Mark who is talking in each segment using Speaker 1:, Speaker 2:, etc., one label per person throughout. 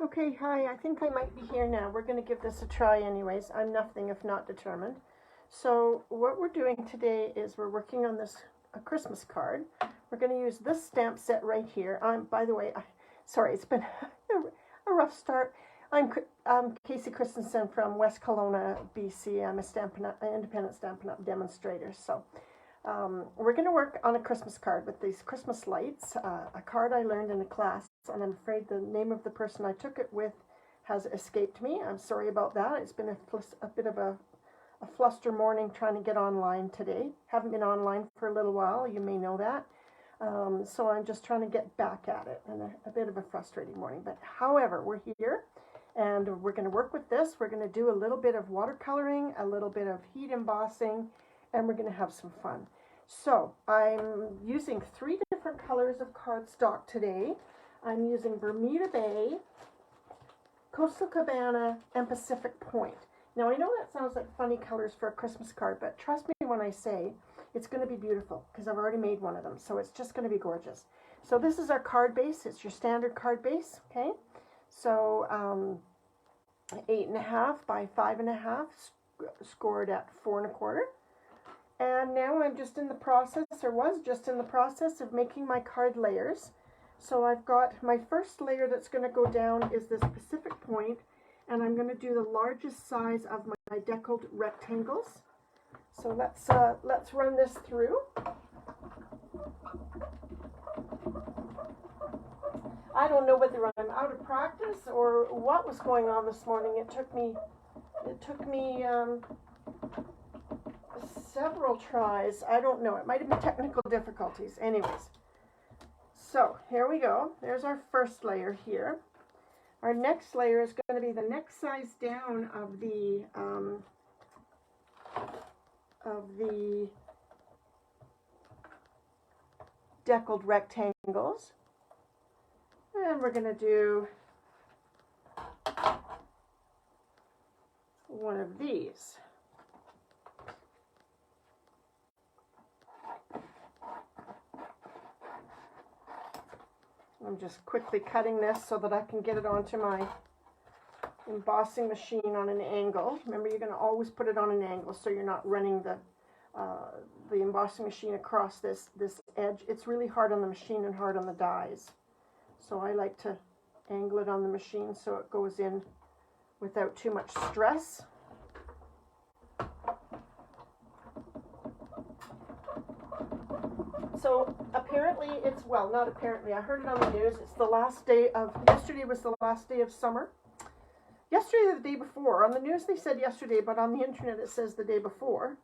Speaker 1: Okay, hi, I think I might be here now. We're going to give this a try anyways. I'm nothing if not determined. So what we're doing today is we're working on this a Christmas card. We're going to use this stamp set right here. By the way, sorry, it's been a rough start. I'm Casey Christensen from West Kelowna, BC. I'm an independent Stampin' Up demonstrator. So we're going to work on a Christmas card with these Christmas lights, a card I learned in a class, and I'm afraid the name of the person I took it with has escaped me. I'm sorry about that. It's been a bit of a fluster morning trying to get online today. Haven't been online for a little while, you may know that. So I'm just trying to get back at it, and a bit of a frustrating morning. But however, we're here, and we're going to work with this. We're going to do a little bit of watercoloring, a little bit of heat embossing, and we're going to have some fun. So I'm using 3 different colors of cardstock today. I'm using Bermuda Bay, Coastal Cabana, and Pacific Point. Now I know that sounds like funny colors for a Christmas card, but trust me when I say it's going to be beautiful because I've already made one of them. So it's just going to be gorgeous. So this is our card base. It's your standard card base, okay? So 8.5 by 5.5, scored at 4 1/4. And now I'm just in the process, or was just in the process of making my card layers. So I've got my first layer that's going to go down is this Pacific Point, and I'm going to do the largest size of my deckled rectangles. So let's run this through. I don't know whether I'm out of practice or what was going on this morning. It took me several tries. I don't know. It might have been technical difficulties. Anyways, so here we go. There's our first layer here. Our next layer is going to be the next size down of the deckled rectangles. And we're going to do one of these. I'm just quickly cutting this so that I can get it onto my embossing machine on an angle. Remember, you're going to always put it on an angle so you're not running the embossing machine across this edge. It's really hard on the machine and hard on the dies. So I like to angle it on the machine so it goes in without too much stress. So apparently it's, well, not apparently, I heard it on the news, it's the last day of, yesterday was the last day of summer. Yesterday or the day before. On the news they said yesterday, but on the internet it says the day before.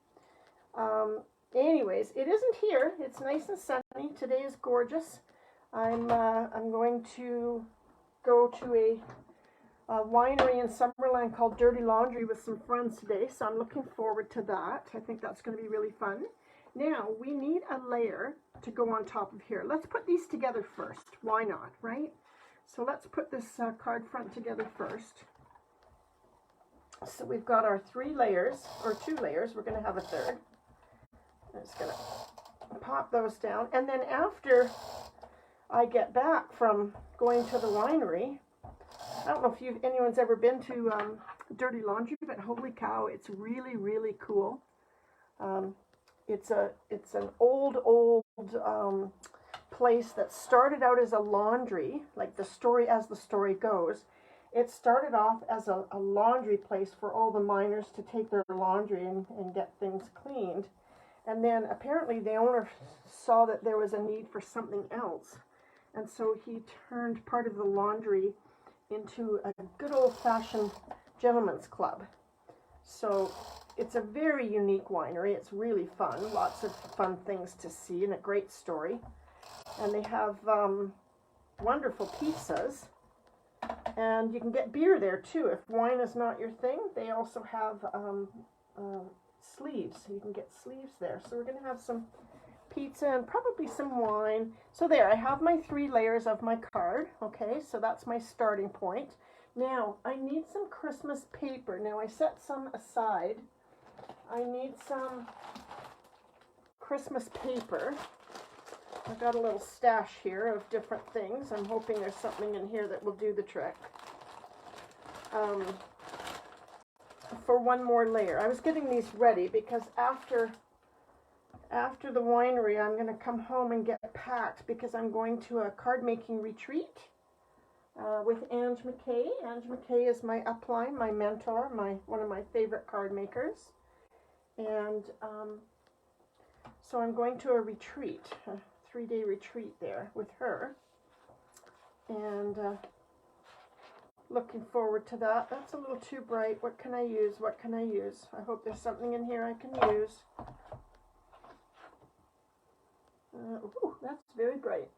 Speaker 1: Anyways, it isn't here. It's nice and sunny. Today is gorgeous. I'm going to go to a winery in Summerland called Dirty Laundry with some friends today, so I'm looking forward to that. I think that's going to be really fun. Now, we need a layer to go on top of here. Let's put these together first. Why not, right? So let's put this card front together first. So we've got our 3 layers, or 2 layers. We're going to have a third. I'm just going to pop those down. And then after I get back from going to the winery, I don't know if anyone's ever been to Dirty Laundry, but holy cow, it's really, really cool. It's an old place that started out as a laundry, like the story goes. It started off as a laundry place for all the miners to take their laundry and get things cleaned. And then apparently the owner saw that there was a need for something else. And so he turned part of the laundry into a good old-fashioned gentleman's club. So it's a very unique winery. It's really fun. Lots of fun things to see and a great story. And they have wonderful pizzas. And you can get beer there too. If wine is not your thing, they also have sleeves. So you can get sleeves there. So we're going to have some pizza and probably some wine. So there, I have my 3 layers of my card. Okay, so that's my starting point. Now, I need some Christmas paper. Now, I set some aside. I need some Christmas paper. I've got a little stash here of different things. I'm hoping there's something in here that will do the trick. for one more layer. I was getting these ready because after the winery, I'm going to come home and get packed because I'm going to a card making retreat with Ange McKay. Ange McKay is my upline, my mentor, one of my favorite card makers. And so I'm going to a retreat, a 3-day retreat there with her. And looking forward to that. That's a little too bright. What can I use? What can I use? I hope there's something in here I can use. Ooh, that's very bright.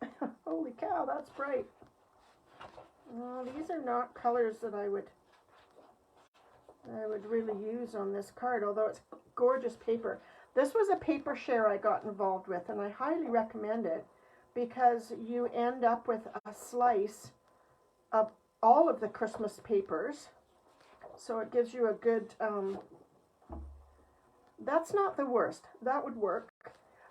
Speaker 1: Holy cow, that's bright. These are not colors that I would really use on this card, although it's gorgeous paper. This was a paper share I got involved with, and I highly recommend it because you end up with a slice of all of the Christmas papers. So it gives you a good, that's not the worst. That would work.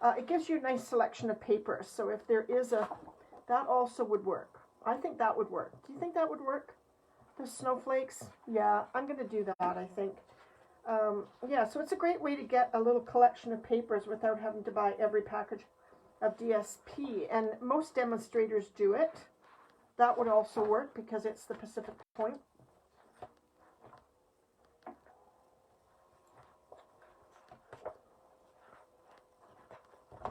Speaker 1: It gives you a nice selection of papers. So if there is that also would work. I think that would work. Do you think that would work? The snowflakes? Yeah, I'm going to do that, I think. Yeah, so it's a great way to get a little collection of papers without having to buy every package of DSP. And most demonstrators do it. That would also work because it's the Pacific Point.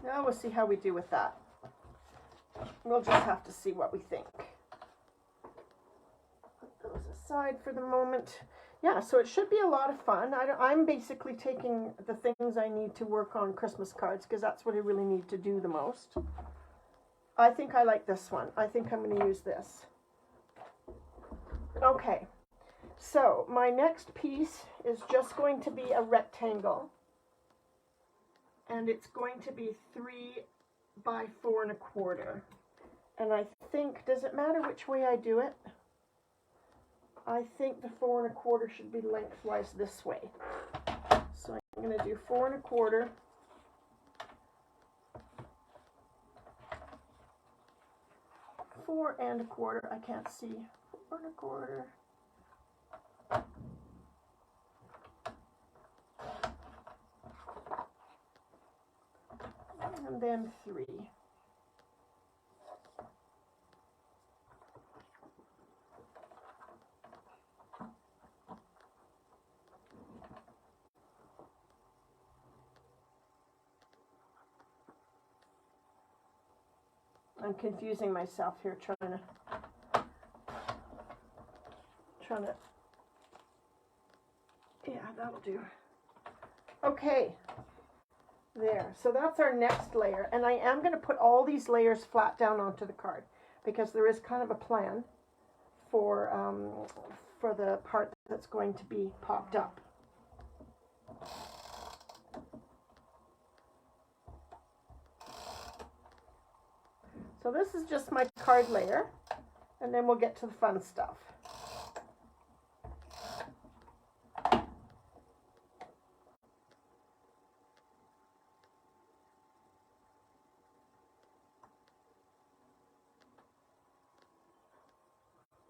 Speaker 1: Now we'll see how we do with that. We'll just have to see what we think. Put those aside for the moment. Yeah, so it should be a lot of fun. I'm basically taking the things I need to work on Christmas cards because that's what I really need to do the most. I think I like this one. I think I'm going to use this. Okay, so my next piece is just going to be a rectangle. And it's going to be 3 by 4 1/4. And I think, does it matter which way I do it? I think the 4 1/4 should be lengthwise this way. So I'm going to do 4 1/4. Four and a quarter. I can't see. 4 1/4. And then 3. I'm confusing myself here trying to yeah, that'll do. Okay. There, so that's our next layer, and I am going to put all these layers flat down onto the card because there is kind of a plan for the part that's going to be popped up. So this is just my card layer, and then we'll get to the fun stuff.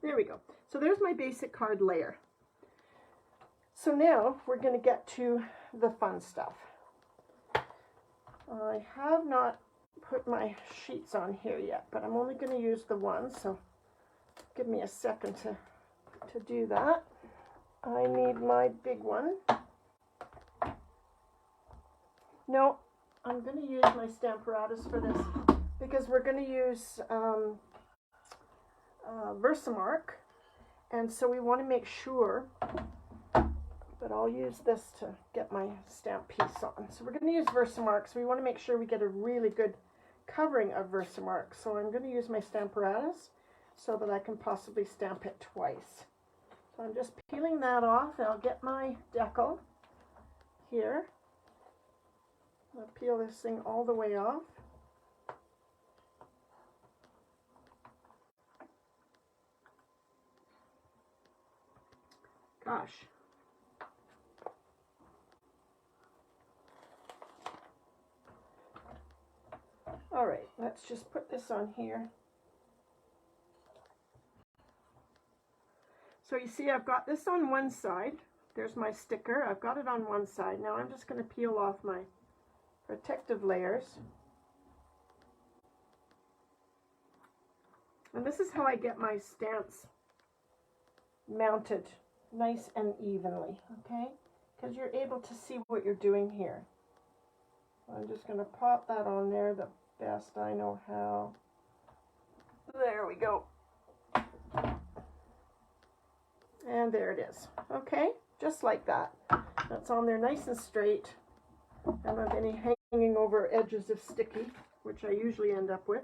Speaker 1: There we go. So there's my basic card layer. So now we're going to get to the fun stuff. I have not put my sheets on here yet, but I'm only going to use the one, so give me a second to do that. I need my big one. No, I'm going to use my Stamparatus for this because we're going to use Versamark, and so we want to make sure, but I'll use this to get my stamp piece on. So we're going to use Versamark, so we want to make sure we get a really good covering of Versamark. So I'm going to use my Stamparatus so that I can possibly stamp it twice. So I'm just peeling that off, and I'll get my decal here. I'll peel this thing all the way off. Gosh. All right, let's just put this on here. So you see I've got this on one side. There's my sticker. I've got it on one side. Now I'm just going to peel off my protective layers. And this is how I get my stamps mounted nice and evenly, okay? Because you're able to see what you're doing here. I'm just going to pop that on there the best I know how. There we go. And there it is. Okay, just like that. That's on there nice and straight. I don't have any hanging over edges of sticky, which I usually end up with.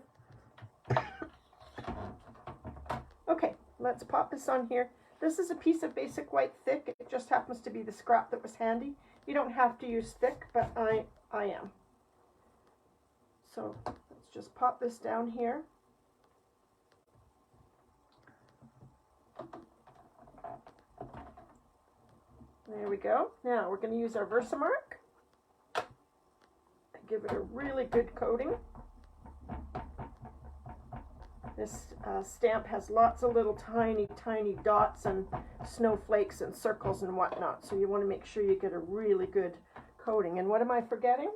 Speaker 1: Okay, let's pop this on here. This is a piece of basic white thick. It just happens to be the scrap that was handy. You don't have to use thick, but I am. So let's just pop this down here. There we go. Now we're going to use our Versamark. Give it a really good coating. This stamp has lots of little tiny dots and snowflakes and circles and whatnot. So you want to make sure you get a really good coating. And what am I forgetting?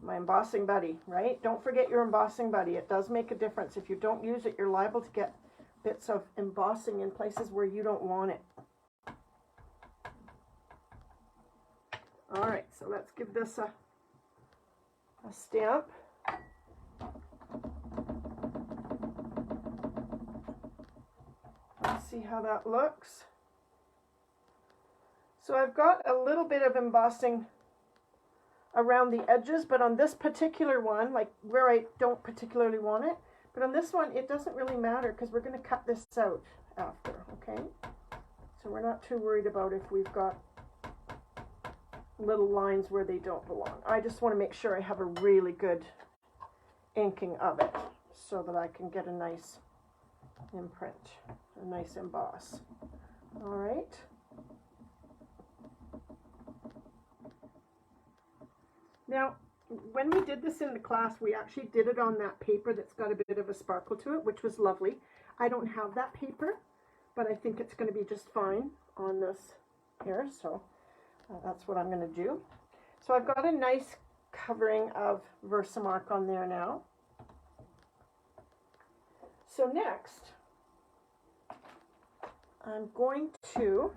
Speaker 1: My embossing buddy, right? Don't forget your embossing buddy. It does make a difference. If you don't use it, you're liable to get bits of embossing in places where you don't want it. All right, so let's give this a stamp. Let's see how that looks. So I've got a little bit of embossing around the edges, but on this particular one, like where I don't particularly want it, but on this one, it doesn't really matter because we're going to cut this out after, okay? So we're not too worried about if we've got little lines where they don't belong. I just want to make sure I have a really good inking of it so that I can get a nice imprint, a nice emboss. All right. Now, when we did this in the class, we actually did it on that paper that's got a bit of a sparkle to it, which was lovely. I don't have that paper, but I think it's going to be just fine on this here, so that's what I'm going to do. So I've got a nice covering of Versamark on there now. So next, I'm going to,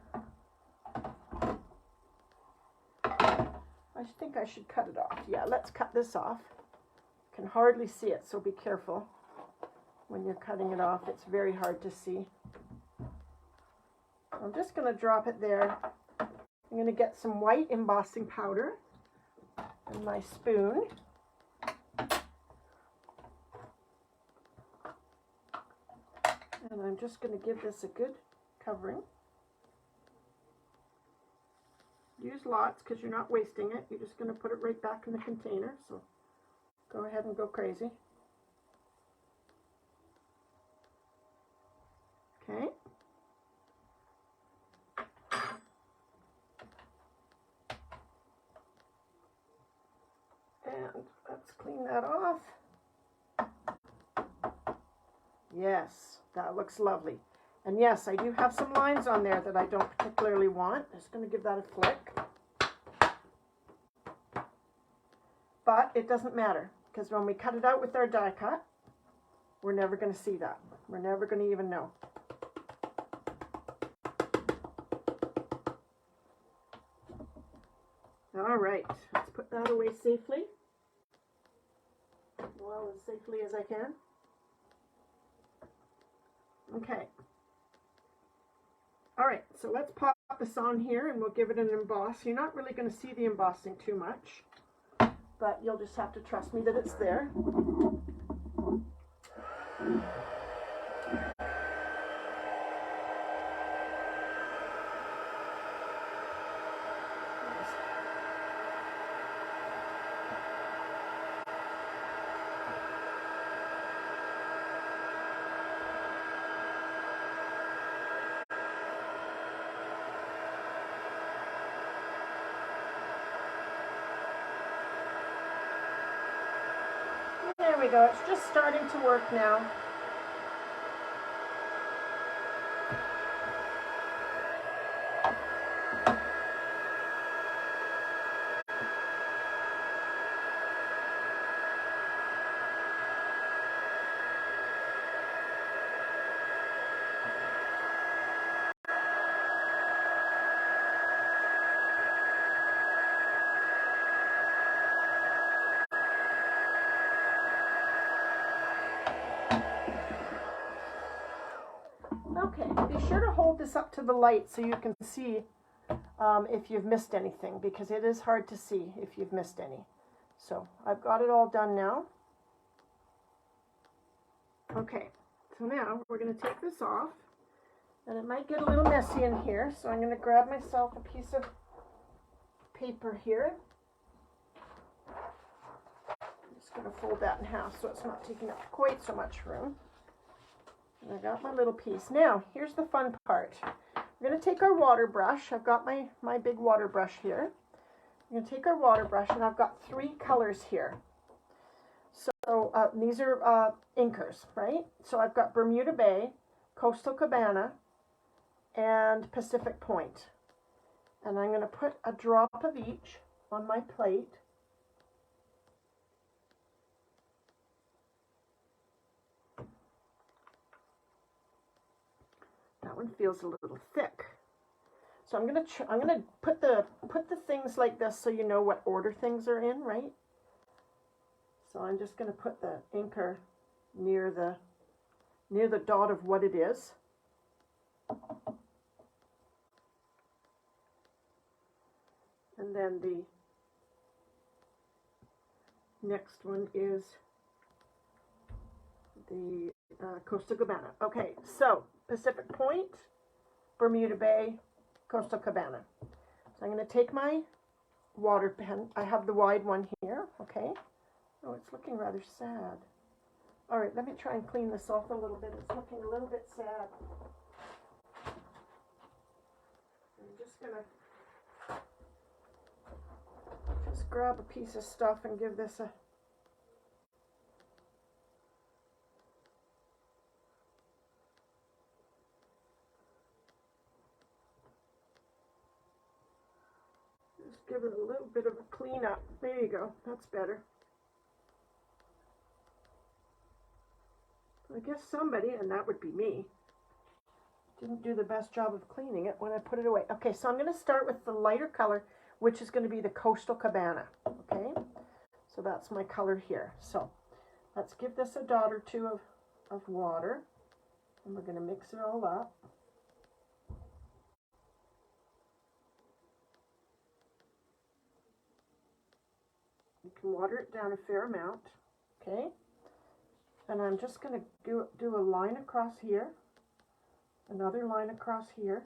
Speaker 1: I think I should cut it off. Yeah, let's cut this off. Can hardly see it, so be careful when you're cutting it off. It's very hard to see. I'm just going to drop it there. I'm going to get some white embossing powder and my spoon. And I'm just going to give this a good covering. Use lots because you're not wasting it. You're just going to put it right back in the container. So go ahead and go crazy. Okay. And let's clean that off. Yes, that looks lovely. And yes, I do have some lines on there that I don't particularly want. I'm just going to give that a flick. But it doesn't matter, because when we cut it out with our die cut, we're never going to see that. We're never going to even know. All right, let's put that away safely. Well, as safely as I can. Okay. All right, so let's pop this on here and we'll give it an emboss. You're not really going to see the embossing too much, but you'll just have to trust me that it's there. There we go. It's just starting to work now. sure to hold this up to the light so you can see if you've missed anything, because it is hard to see if you've missed any. So I've got it all done now. Okay, so now we're going to take this off, and it might get a little messy in here, so I'm going to grab myself a piece of paper here. I'm just going to fold that in half so it's not taking up quite so much room. And I got my little piece. Now, here's the fun part. We're going to take our water brush. I've got my big water brush here. We're going to take our water brush, and I've got 3 colors here. So these are inkers, right? So I've got Bermuda Bay, Coastal Cabana, and Pacific Point. And I'm going to put a drop of each on my plate. That one feels a little thick. So I'm going to put the things like this so you know what order things are in, right? So I'm just going to put the inker near the dot of what it is. And then the next one is the Coastal Cabana. Okay, so Pacific Point, Bermuda Bay, Coastal Cabana. So I'm going to take my water pen. I have the wide one here, okay? Oh, it's looking rather sad. All right, let me try and clean this off a little bit. It's looking a little bit sad. I'm just going to grab a piece of stuff and give this a give it a little bit of a clean up. There you go. That's better. I guess somebody, and that would be me, didn't do the best job of cleaning it when I put it away. Okay, so I'm going to start with the lighter color, which is going to be the Coastal Cabana. Okay, so that's my color here. So let's give this a dot or two of water, and we're going to mix it all up. You can water it down a fair amount, okay? And I'm just going to do a line across here, another line across here,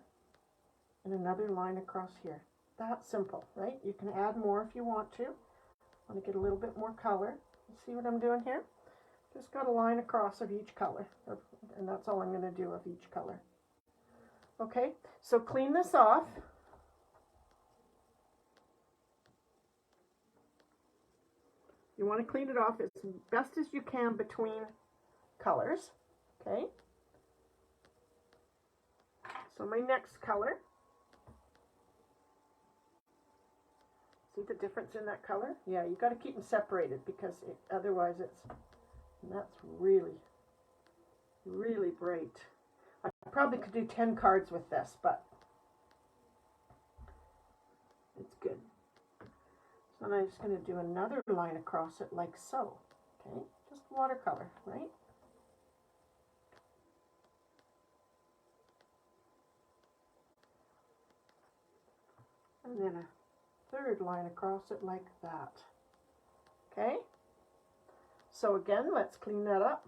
Speaker 1: and another line across here. That's simple, right? You can add more if you want to. I want to get a little bit more color. You see what I'm doing here? Just got a line across of each color, and that's all I'm going to do of each color. Okay, so clean this off. You want to clean it off as best as you can between colors, okay? So my next color, see the difference in that color? Yeah, you got to keep them separated because otherwise that's really, really bright. I probably could do 10 cards with this, but it's good. So I'm just going to do another line across it like so, okay? Just watercolor, right? And then a third line across it like that, okay? So again, let's clean that up.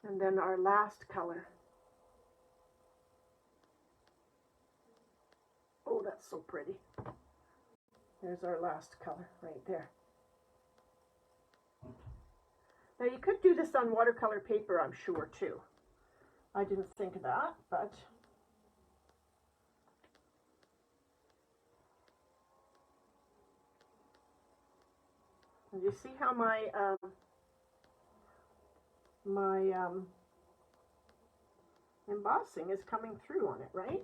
Speaker 1: And then our last color. Oh, that's so pretty. There's our last color right there. Now you could do this on watercolor paper, I'm sure, too. I didn't think of that, but you see how my embossing is coming through on it, right?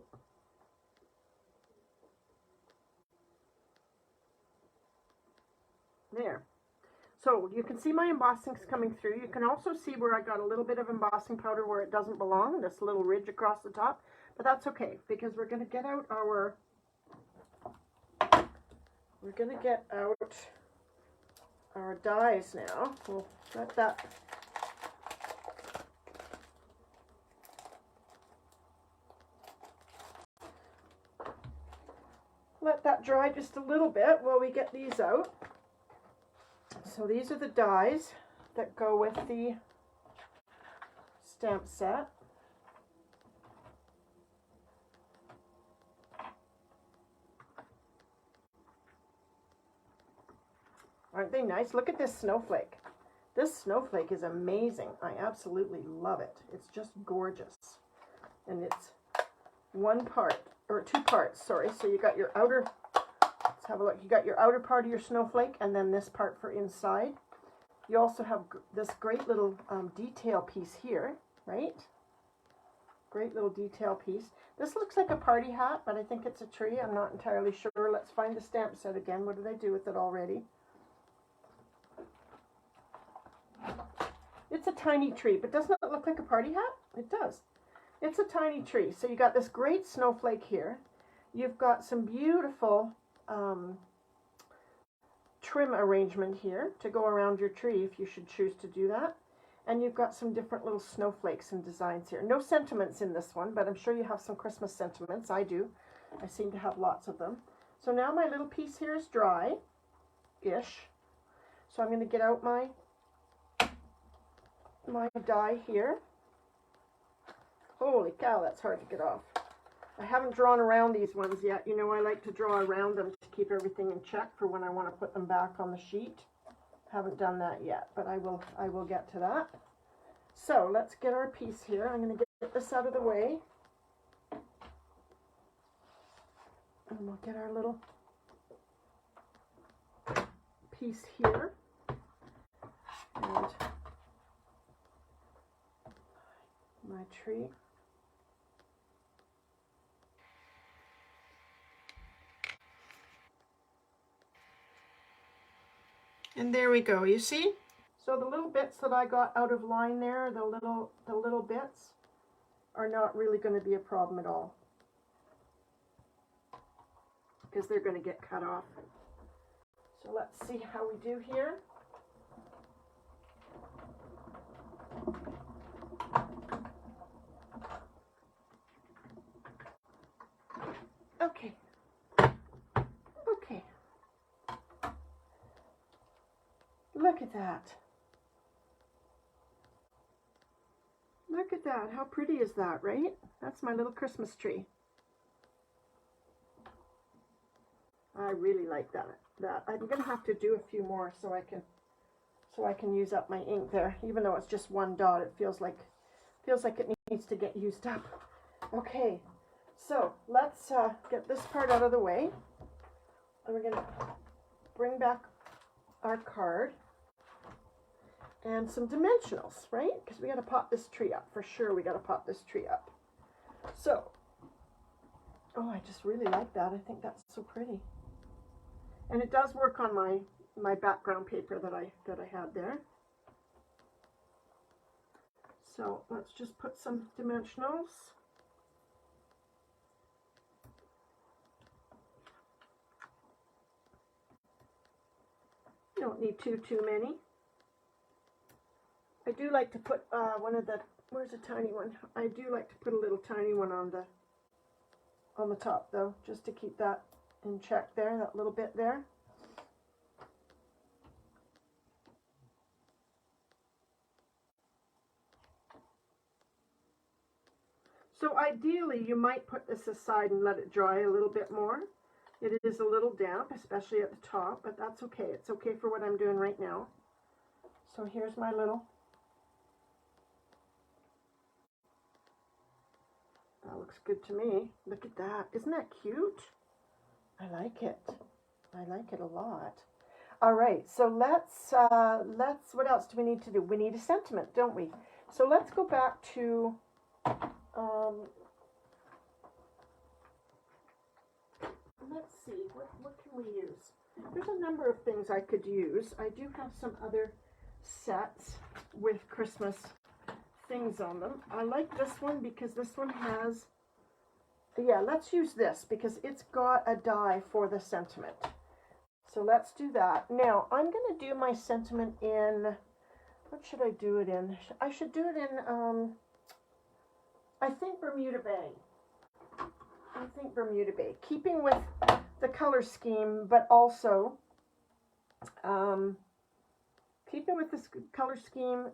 Speaker 1: There. So you can see my embossing is coming through. You can also see where I got a little bit of embossing powder where it doesn't belong, this little ridge across the top, but that's okay because we're going to get out our we're going to get out our dies now. We'll let that dry just a little bit while we get these out. So these are the dies that go with the stamp set. Aren't they nice? Look at this snowflake. This snowflake is amazing. I absolutely love it. It's just gorgeous. And it's one part, or two parts, sorry. So you got your outer, let's have a look. You got your outer part of your snowflake and then this part for inside. You also have this great little detail piece here, right? Great little detail piece. This looks like a party hat, but I think it's a tree. I'm not entirely sure. Let's find the stamp set again. What did I do with it already? It's a tiny tree, but doesn't it look like a party hat? It does. It's a tiny tree. So you got this great snowflake here. You've got some beautiful trim arrangement here to go around your tree if you should choose to do that. And you've got some different little snowflakes and designs here. No sentiments in this one, but I'm sure you have some Christmas sentiments. I do. I seem to have lots of them. So now my little piece here is dry-ish. So I'm going to get out my die here. Holy cow, that's hard to get off. I haven't drawn around these ones yet. You know, I like to draw around them to keep everything in check for when I want to put them back on the sheet. Haven't done that yet, but I will get to that. So let's get our piece here. I'm going to get this out of the way. And we'll get our little piece here. And my tree. And there we go, you see? So the little bits that I got out of line there, the little bits, are not really going to be a problem at all. Because they're going to get cut off. So let's see how we do here. Okay. Okay. Look at that. Look at that. How pretty is that, right? That's my little Christmas tree. I really like that. I'm going to have to do a few more so I can use up my ink there. Even though it's just one dot, it feels like it needs to get used up. Okay. So let's get this part out of the way, and we're going to bring back our card and some dimensionals, right? Because we got to pop this tree up for sure. We got to pop this tree up. So, oh, I just really like that. I think that's so pretty, and it does work on my background paper that I had there. So let's just put some dimensionals. You don't need too many. I do like to put one of the, where's a tiny one? I do like to put a little tiny one on the top though, just to keep that in check there, that little bit there. So ideally you might put this aside and let it dry a little bit more. It is a little damp, especially at the top, but that's okay. It's okay for what I'm doing right now. So here's my little, that looks good to me. Look at that. Isn't that cute? I like it. I like it a lot. All right, so let's, what else do we need to do? We need a sentiment, don't we? So let's go back to, let's see, what can we use? There's a number of things I could use. I do have some other sets with Christmas things on them. I like this one because this one has, yeah, let's use this because it's got a die for the sentiment. So let's do that. Now, I'm going to do my sentiment in, what should I do it in? I should do it in, I think Bermuda Bay. I think Bermuda Bay. Keeping with the color scheme, but also, keeping with this color scheme,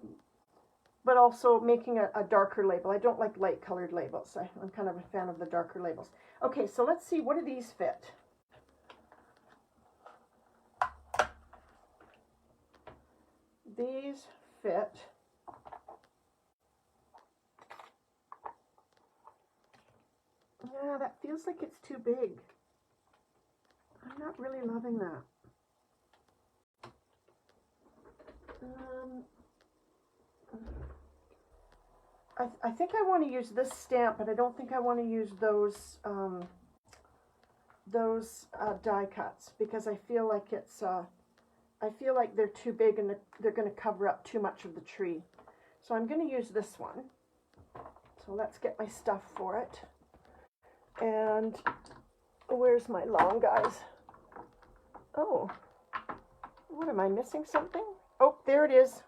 Speaker 1: but also making a darker label. I don't like light colored labels. I'm kind of a fan of the darker labels. Okay, so let's see, what do these fit? These fit. Yeah, that feels like it's too big. I'm not really loving that. I think I want to use this stamp, but I don't think I want to use those die cuts, because I feel like it's I feel like they're too big and they're going to cover up too much of the tree. So I'm going to use this one. So let's get my stuff for it. And where's my long guys? Oh, what am I missing something? Oh, there it is.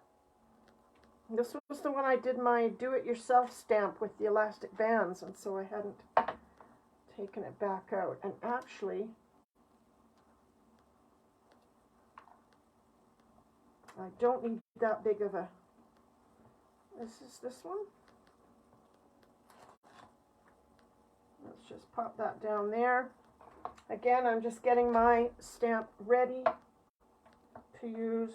Speaker 1: This was the one I did my do-it-yourself stamp with the elastic bands, and so I hadn't taken it back out. And actually, I don't need that big of a, this is this one. Let's just pop that down there. Again, I'm just getting my stamp ready to use.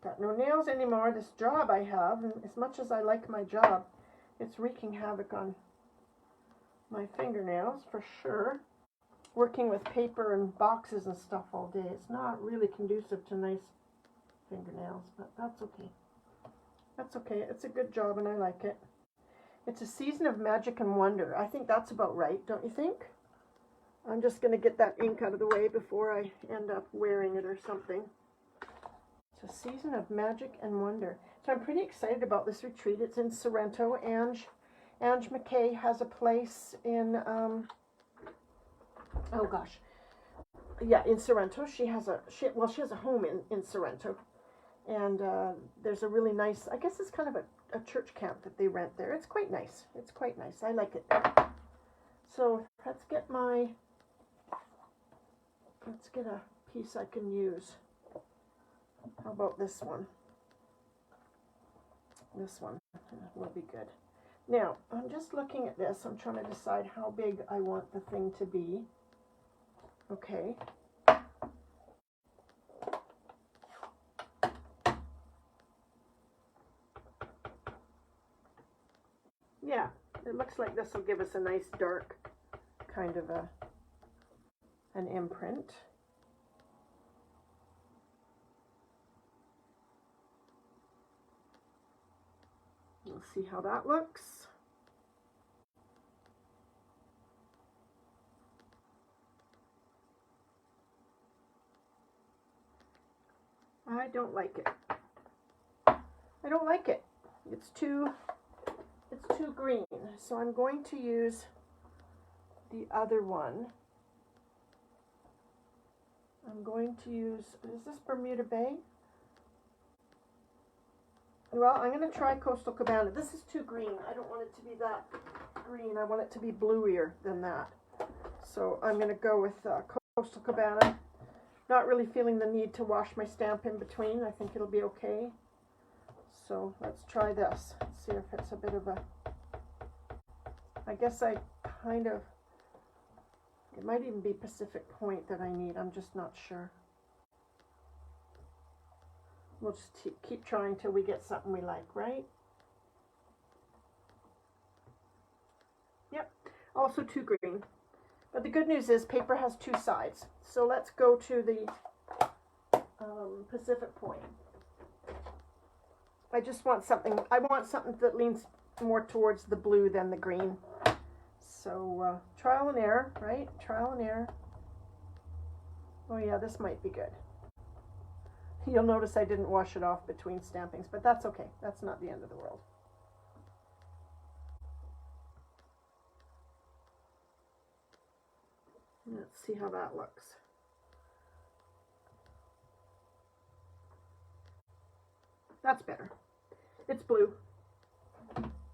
Speaker 1: Got no nails anymore. This job I have, and as much as I like my job, it's wreaking havoc on my fingernails for sure. Working with paper and boxes and stuff all day, it's not really conducive to nice fingernails, but that's okay. That's okay. It's a good job and I like it. It's a season of magic and wonder. I think that's about right, don't you think? I'm just going to get that ink out of the way before I end up wearing it or something. It's a season of magic and wonder. So I'm pretty excited about this retreat. It's in Sorrento. Ange McKay has a place in, oh gosh, yeah, in Sorrento. She has a home in Sorrento. And there's a really nice, I guess it's kind of a church camp that they rent there. It's quite nice. It's quite nice. I like it. So let's get a piece I can use. How about this one? This one will be good. Now, I'm just looking at this. I'm trying to decide how big I want the thing to be. Okay. Yeah, it looks like this will give us a nice dark kind of an imprint. We'll see how that looks. I don't like it. I don't like it. It's too green. So I'm going to use the other one. I'm going to use, is this Bermuda Bay? Well, I'm going to try Coastal Cabana. This is too green. I don't want it to be that green. I want it to be bluier than that. So I'm going to go with Coastal Cabana. Not really feeling the need to wash my stamp in between. I think it'll be okay. So let's try this. Let's see if it's a bit of a, I guess I kind of, it might even be Pacific Point that I need. I'm just not sure. We'll just keep trying till we get something we like, right? Yep, also too green. But the good news is paper has two sides. So let's go to the Pacific Point. I just want something, I want something that leans more towards the blue than the green. So trial and error, right? Trial and error. Oh yeah, this might be good. You'll notice I didn't wash it off between stampings, but that's okay. That's not the end of the world. Let's see how that looks. That's better. It's blue.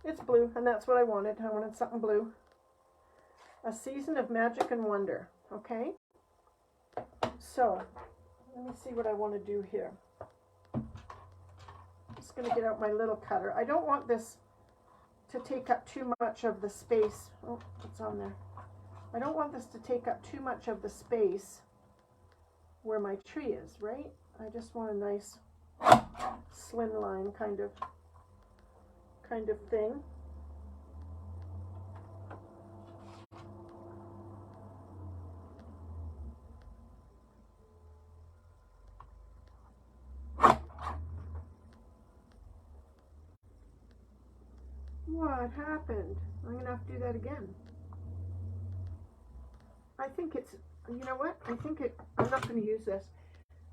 Speaker 1: It's blue, and that's what I wanted. I wanted something blue. A season of magic and wonder. Okay? So, let me see what I want to do here. I'm just going to get out my little cutter. I don't want this to take up too much of the space. Oh, it's on there. I don't want this to take up too much of the space where my tree is, right? I just want a nice slim line kind of thing. What happened? I'm going to have to do that again. I think it's, you know what? I think I'm not going to use this.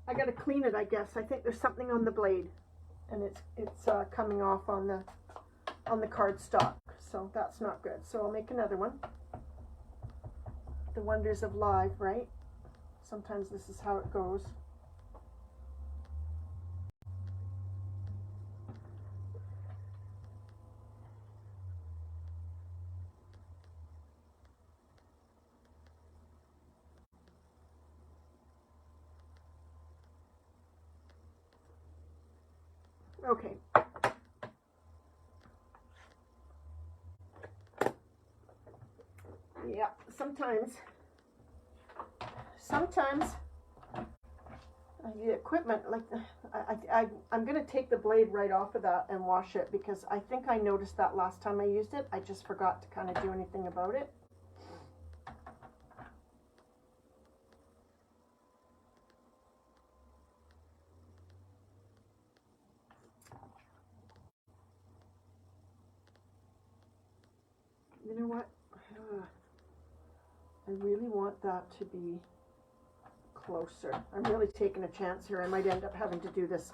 Speaker 1: I got to clean it, I guess. I think there's something on the blade, and it's coming off on the cardstock. So that's not good. So I'll make another one. The wonders of live, right? Sometimes this is how it goes. Okay. Yeah, sometimes the equipment, like I'm going to take the blade right off of that and wash it, because I think I noticed that last time I used it. I just forgot to kind of do anything about it. You know what? I really want that to be closer. I'm really taking a chance here. I might end up having to do this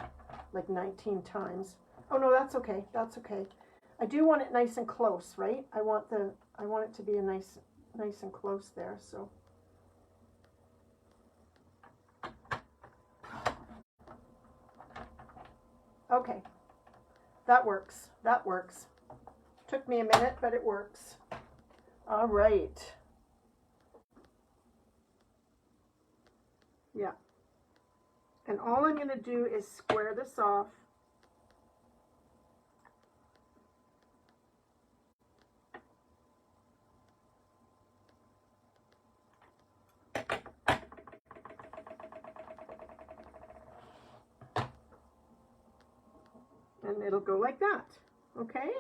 Speaker 1: like 19 times. Oh no, that's okay. That's okay. I do want it nice and close, right? I want it to be a nice and close there, so. Okay. That works. That works. Took me a minute, but it works. All right. Yeah. And all I'm going to do is square this off. And it'll go like that. Okay?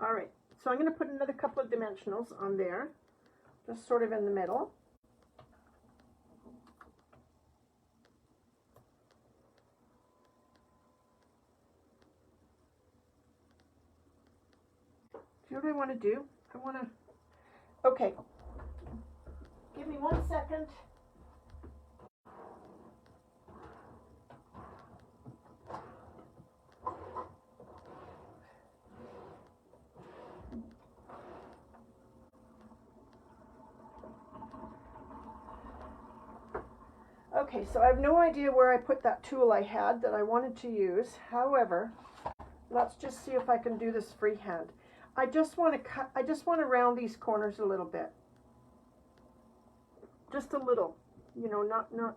Speaker 1: All right. So I'm going to put another couple of dimensionals on there, just sort of in the middle. Do you know what I want to do? I want to, okay, give me 1 second. Okay, so I have no idea where I put that tool I had that I wanted to use. However, let's just see if I can do this freehand. I just want to round these corners a little bit. Just a little, you know,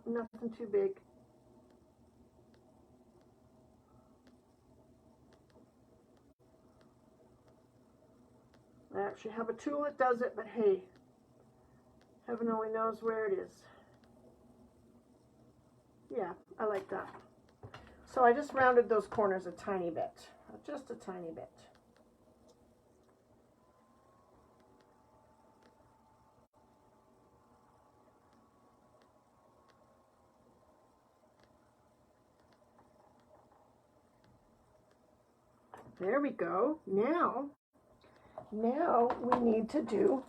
Speaker 1: nothing too big. I actually have a tool that does it, but hey, heaven only knows where it is. Yeah, I like that. So I just rounded those corners a tiny bit, just a tiny bit. There we go. Now Now we need to do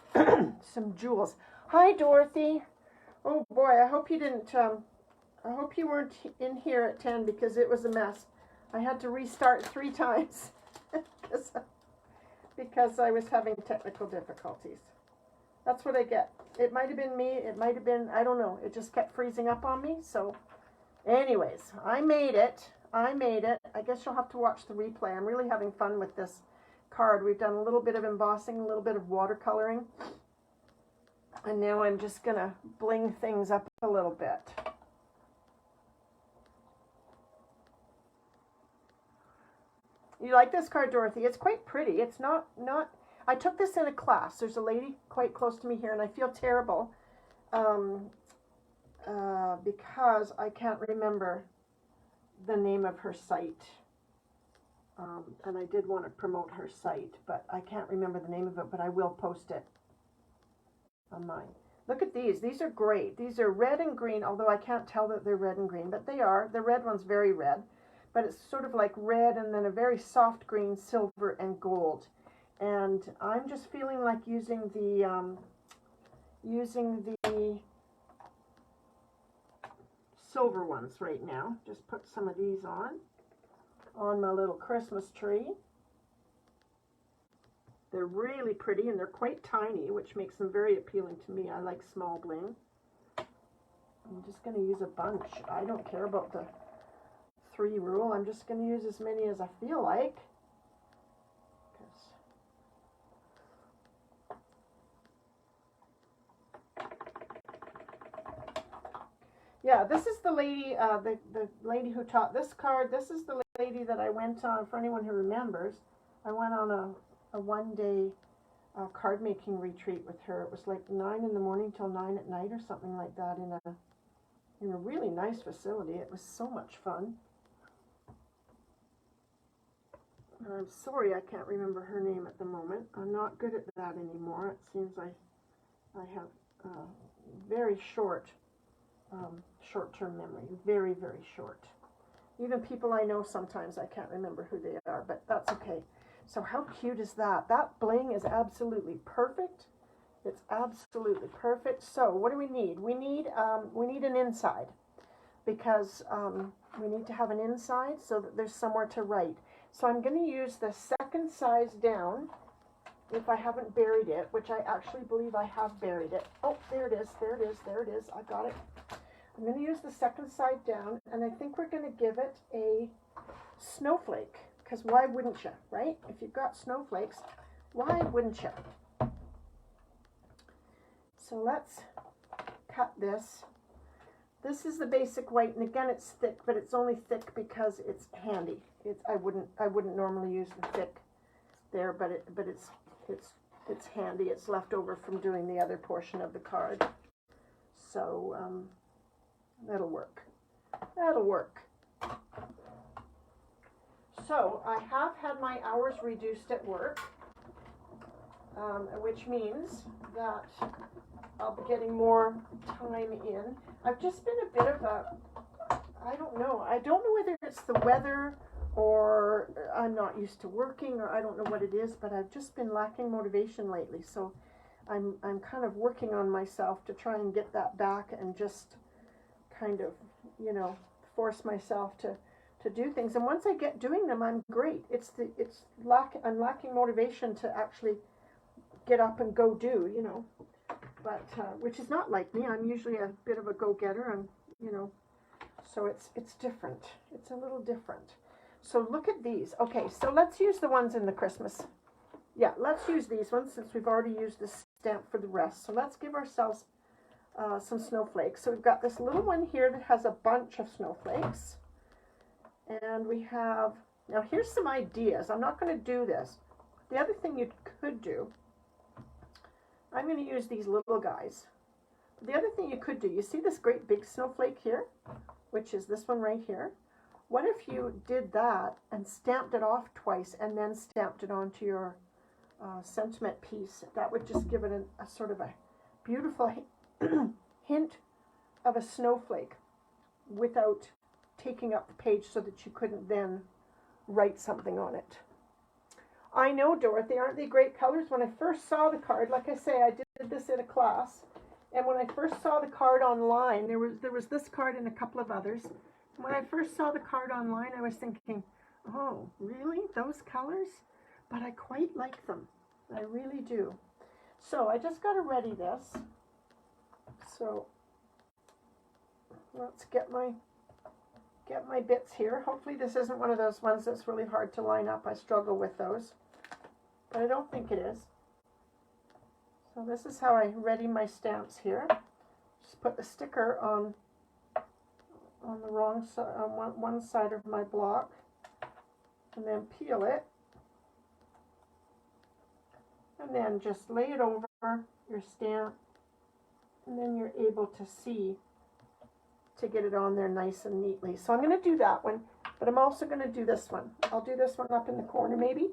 Speaker 1: some jewels. Hi, Dorothy. Oh boy, I hope you didn't. I hope you weren't in here at 10 because it was a mess. I had to restart 3 times because I was having technical difficulties. That's what I get. It might have been me. It might have been, I don't know. It just kept freezing up on me. So anyways, I made it. I guess you'll have to watch the replay. I'm really having fun with this card. We've done a little bit of embossing, a little bit of watercoloring. And now I'm just going to bling things up a little bit. You like this card, Dorothy? It's quite pretty. It's not, I took this in a class. There's a lady quite close to me here, and I feel terrible because I can't remember the name of her site. And I did want to promote her site, but I can't remember the name of it, but I will post it on mine. Look at these. These are great. These are red and green, although I can't tell that they're red and green, but they are. The red one's very red, but it's sort of like red and then a very soft green, silver, and gold. And I'm just feeling like using the silver ones right now. Just put some of these on my little Christmas tree. They're really pretty and they're quite tiny, which makes them very appealing to me. I like small bling. I'm just going to use a bunch. I don't care about the 3 rule. I'm just going to use as many as I feel like. Yeah, this is the lady, the lady who taught this card. This is the lady that I went on, for anyone who remembers. I went on a one-day card making retreat with her. It was like 9 in the morning till 9 at night or something like that in a really nice facility. It was so much fun. I'm sorry I can't remember her name at the moment. I'm not good at that anymore. It seems I have very short-term memory. Very, very short. Even people I know sometimes I can't remember who they are, but that's okay. So how cute is that? That bling is absolutely perfect. It's absolutely perfect. So what do we need? We need an inside because we need to have an inside so that there's somewhere to write. So I'm going to use the second size down if I haven't buried it, which I actually believe I have buried it. Oh, there it is, there it is, there it is. I got it. I'm going to use the second side down, and I think we're going to give it a snowflake, because why wouldn't you, right? If you've got snowflakes, why wouldn't you? So let's cut this. This is the basic white, and again, it's thick, but it's only thick because it's handy. I wouldn't normally use the thick there, but it's handy. It's left over from doing the other portion of the card, so that'll work. That'll work. So I have had my hours reduced at work, which means that I'll be getting more time in. I've just been a bit of a, I don't know whether it's the weather or I'm not used to working or I don't know what it is, but I've just been lacking motivation lately. So I'm kind of working on myself to try and get that back and just kind of, force myself to do things. And once I get doing them, I'm great. I'm lacking motivation to actually get up and go do, but which is not like me. I'm usually a bit of a go-getter, and so it's different. It's a little different. So look at these. Okay, so let's use the ones in the Christmas. Yeah, let's use these ones since we've already used the stamp for the rest. So let's give ourselves some snowflakes. So we've got this little one here that has a bunch of snowflakes. And we have, now here's some ideas. I'm not going to do this. The other thing you could do, I'm going to use these little guys. The other thing you could do, you see this great big snowflake here, which is this one right here. What if you did that and stamped it off twice and then stamped it onto your sentiment piece? That would just give it a sort of a beautiful hint of a snowflake without taking up the page so that you couldn't then write something on it. I know, Dorothy, aren't they great colors? When I first saw the card, like I say, I did this in a class, and when I first saw the card online, there was this card and a couple of others. When I first saw the card online, I was thinking, oh, really? Those colors? But I quite like them. I really do. So I just got to ready this. So let's get my bits here. Hopefully this isn't one of those ones that's really hard to line up. I struggle with those, but I don't think it is. So this is how I ready my stamps here. Just put the sticker on the wrong side, on one side of my block, and then peel it, and then just lay it over your stamp, and then you're able to see to get it on there nice and neatly. So I'm going to do that one, but I'm also going to do this one. I'll do this one up in the corner maybe.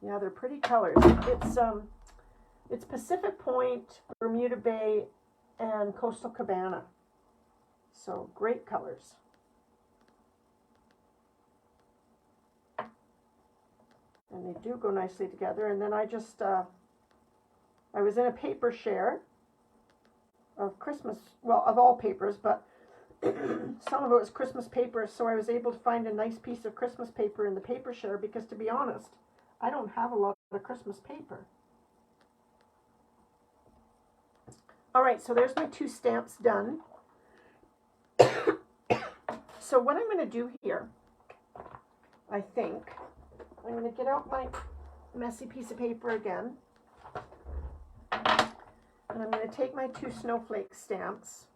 Speaker 1: Yeah, they're pretty colors. It's Pacific Point, Bermuda Bay, and Coastal Cabana. So great colors. And they do go nicely together. And then I just, I was in a paper share of Christmas, well, of all papers, but some of it was Christmas paper, so I was able to find a nice piece of Christmas paper in the paper share because, to be honest, I don't have a lot of Christmas paper. All right, so there's my 2 stamps done. So what I'm going to do here, I think, I'm going to get out my messy piece of paper again. And I'm going to take my 2 snowflake stamps,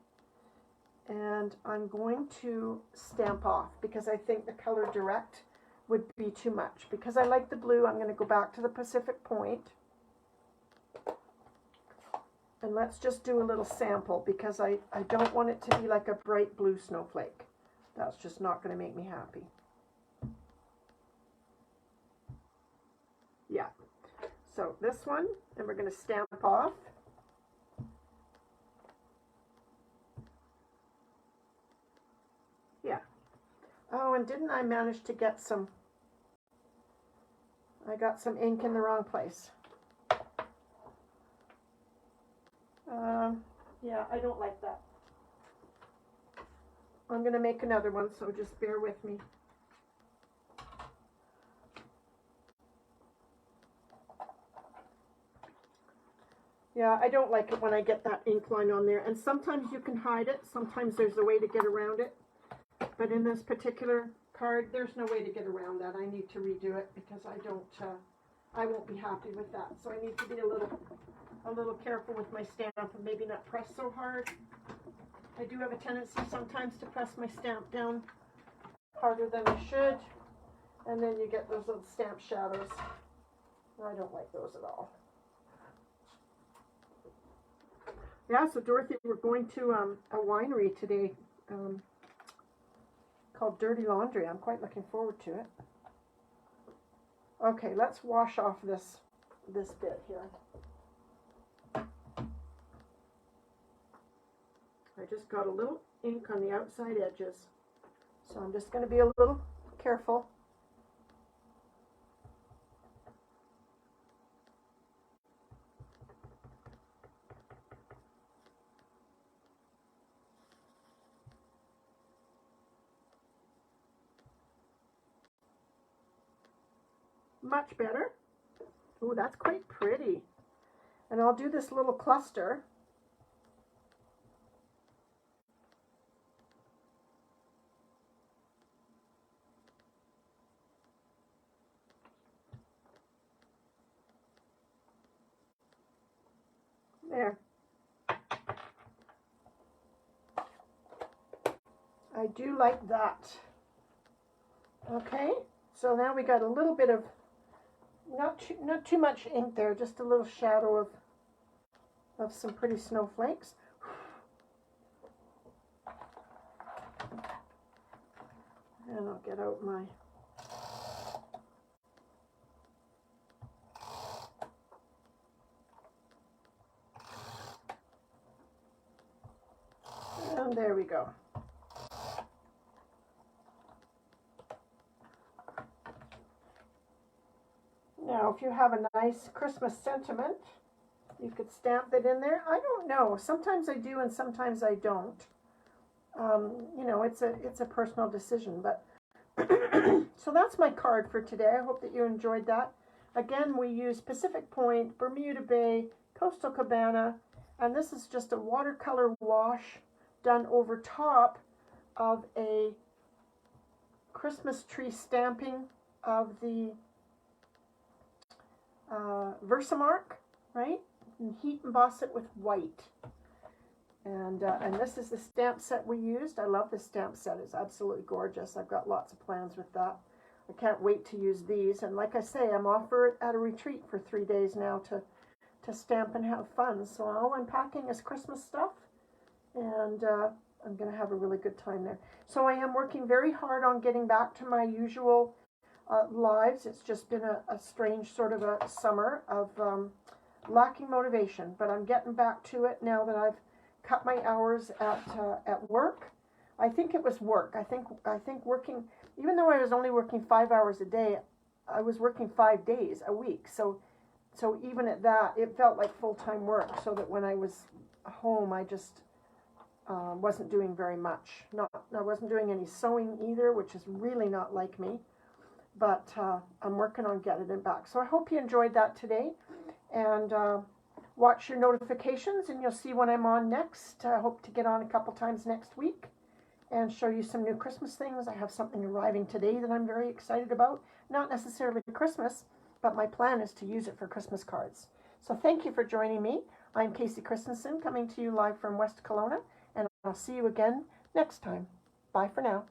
Speaker 1: and I'm going to stamp off because I think the color direct would be too much. Because I like the blue, I'm going to go back to the Pacific Point. And let's just do a little sample because I don't want it to be like a bright blue snowflake. That's just not going to make me happy. Yeah. So this one, and we're going to stamp off. Yeah. Oh, and didn't I manage to get some, I got some ink in the wrong place. Yeah, I don't like that. I'm going to make another one, so just bear with me. Yeah, I don't like it when I get that ink line on there. And sometimes you can hide it. Sometimes there's a way to get around it. But in this particular card, there's no way to get around that. I need to redo it because I won't be happy with that. So I need to be a little careful with my stamp and maybe not press so hard. I do have a tendency sometimes to press my stamp down harder than I should. And then you get those little stamp shadows. I don't like those at all. Yeah, so Dorothy, we're going to a winery today called Dirty Laundry. I'm quite looking forward to it. Okay, let's wash off this bit here. I just got a little ink on the outside edges, so I'm just going to be a little careful. Much better. Ooh, that's quite pretty. And I'll do this little cluster. There. I do like that. Okay, so now we got a little bit of, not too much ink there, just a little shadow of some pretty snowflakes. And I'll get out my and there we go. Now, if you have a nice Christmas sentiment, you could stamp it in there. I don't know. Sometimes I do and sometimes I don't. You know, it's a personal decision. But so that's my card for today. I hope that you enjoyed that. Again, we use Pacific Point, Bermuda Bay, Coastal Cabana, and this is just a watercolor wash done over top of a Christmas tree stamping of the Versamark, right? And heat emboss it with white. And this is the stamp set we used. I love this stamp set. It's absolutely gorgeous. I've got lots of plans with that. I can't wait to use these. And like I say, I'm off at a retreat for 3 days now to stamp and have fun. So all I'm packing is Christmas stuff. And I'm going to have a really good time there. So I am working very hard on getting back to my usual lives. It's just been a strange sort of a summer of lacking motivation. But I'm getting back to it now that I've cut my hours at work. I think it was work. I think working, even though I was only working 5 hours a day, I was working 5 days a week. So even at that, it felt like full-time work. So that when I was home, I just wasn't doing very much. I wasn't doing any sewing either, which is really not like me. But I'm working on getting it back. So I hope you enjoyed that today, and watch your notifications, and you'll see when I'm on next. I hope to get on a couple times next week and show you some new Christmas things. I have something arriving today that I'm very excited about. Not necessarily Christmas, but my plan is to use it for Christmas cards. So thank you for joining me. I'm Casey Christensen, coming to you live from West Kelowna, and I'll see you again next time. Bye for now.